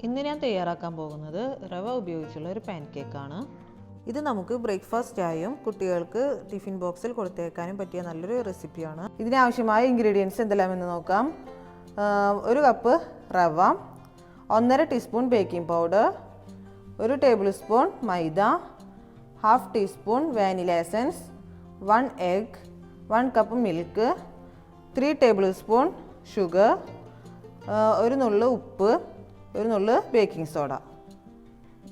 ഇന്ന് ഞാൻ തയ്യാറാക്കാൻ പോകുന്നത് റവ ഉപയോഗിച്ചുള്ള ഒരു പാൻകേക്ക് ആണ്. ഇത് നമുക്ക് ബ്രേക്ക്ഫാസ്റ്റ് ആയും കുട്ടികൾക്ക് ടിഫിൻ ബോക്സിൽ കൊടുത്തേക്കാനും പറ്റിയ നല്ലൊരു റെസിപ്പിയാണ്. ഇതിനാവശ്യമായ ഇൻഗ്രീഡിയൻസ് എന്തെല്ലാമെന്ന് നോക്കാം. 1 cup rava, 1.5 teaspoon baking powder, 1 table spoon maida, 1/2 teaspoon vanilla essence, 1 egg, 1 cup milk, 3 table spoon sugar, 1 നുള്ളു ഉപ്പ്, 1 നുള്ളു ബേക്കിംഗ് സോഡ.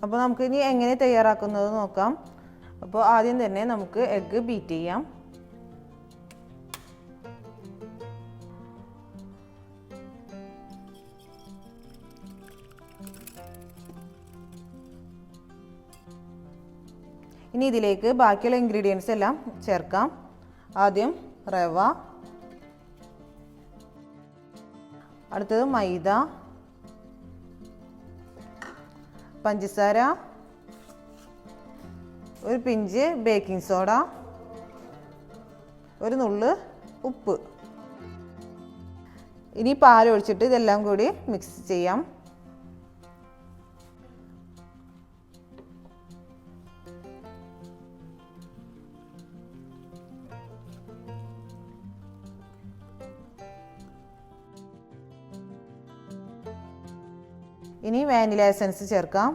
അപ്പോൾ നമുക്ക് ഇനി എങ്ങനെ തയ്യാറാക്കുന്നത് നോക്കാം. അപ്പോൾ ആദ്യം തന്നെ നമുക്ക് എഗ്ഗ് ബീറ്റ് ചെയ്യാം. ഇനി ഇതിലേക്ക് ബാക്കിയുള്ള ഇൻഗ്രീഡിയൻസ് എല്ലാം ചേർക്കാം. ആദ്യം റവ, അടുത്തത് മൈദ, പഞ്ചസാര, 1 പിഞ്ച് ബേക്കിംഗ് സോഡ, 1 നുള്ളു ഉപ്പ്. ഇനി പാൽ ഒഴിച്ചിട്ട് ഇതെല്ലാം കൂടി മിക്സ് ചെയ്യാം. ഇനി വാനില എസൻസ് ചേർക്കാം.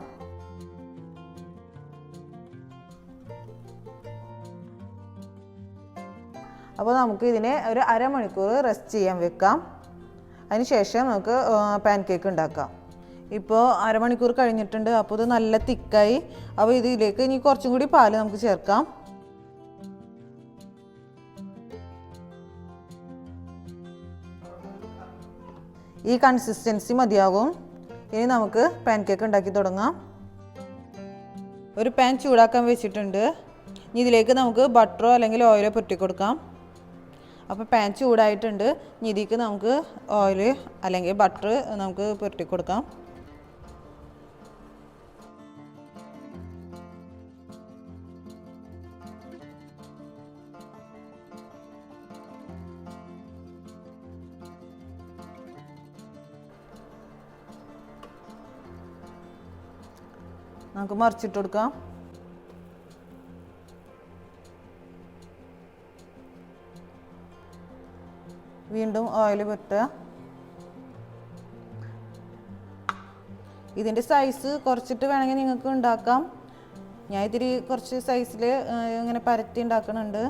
അപ്പോൾ നമുക്ക് ഇതിനെ ഒരു അരമണിക്കൂർ റെസ്റ്റ് ചെയ്യാൻ വെക്കാം. അതിനുശേഷം നമുക്ക് പാൻകേക്ക് ഉണ്ടാക്കാം. ഇപ്പോൾ അരമണിക്കൂർ കഴിഞ്ഞിട്ടുണ്ട്. അപ്പോൾ ഇത് നല്ല തിക്കായി. അപ്പോൾ ഇതിലേക്ക് ഇനി കുറച്ചും കൂടി പാല് നമുക്ക് ചേർക്കാം. ഈ കൺസിസ്റ്റൻസി മതിയാകും. ഇനി നമുക്ക് പാൻകേക്ക് ഉണ്ടാക്കി തുടങ്ങാം. ഒരു പാൻ ചൂടാക്കാൻ വെച്ചിട്ടുണ്ട്. ഇനി ഇതിലേക്ക് നമുക്ക് ബട്ടറോ അല്ലെങ്കിൽ ഓയിലോ പുരട്ടി കൊടുക്കാം. അപ്പോൾ പാൻ ചൂടായിട്ടുണ്ട്. ഇനി ഇതിലേക്ക് നമുക്ക് ഓയിൽ അല്ലെങ്കിൽ ബട്ടർ നമുക്ക് പുരട്ടി കൊടുക്കാം. നമുക്ക് മറിച്ചിട്ട് കൊടുക്കാം. വീണ്ടും ഓയിൽ പുരട്ടുക. ഇതിൻ്റെ സൈസ് കുറച്ചിട്ട് വേണമെങ്കിൽ നിങ്ങൾക്ക് ഉണ്ടാക്കാം. ഞാൻ ഇത്തിരി കുറച്ച് സൈസിൽ ഇങ്ങനെ പരത്തി ഉണ്ടാക്കുന്നുണ്ട്.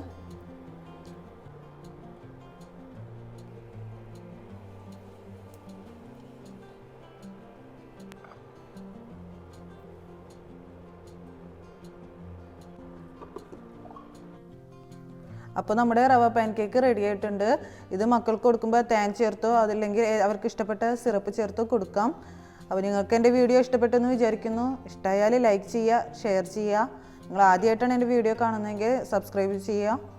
അപ്പോൾ നമ്മുടെ റവ പാൻകേക്ക് റെഡി ആയിട്ടുണ്ട്. ഇത് മക്കൾക്ക് കൊടുക്കുമ്പോൾ തേൻ ചേർത്തോ അതല്ലെങ്കിൽ അവർക്ക് ഇഷ്ടപ്പെട്ട സിറപ്പ് ചേർത്തോ കൊടുക്കാം. അപ്പോൾ നിങ്ങൾക്ക് എൻ്റെ വീഡിയോ ഇഷ്ടപ്പെട്ടെന്ന് വിചാരിക്കുന്നു. ഇഷ്ടമായാൽ ലൈക്ക് ചെയ്യുക, ഷെയർ ചെയ്യുക. നിങ്ങൾ ആദ്യമായിട്ടാണ് എൻ്റെ വീഡിയോ കാണുന്നതെങ്കിൽ സബ്സ്ക്രൈബ് ചെയ്യുക.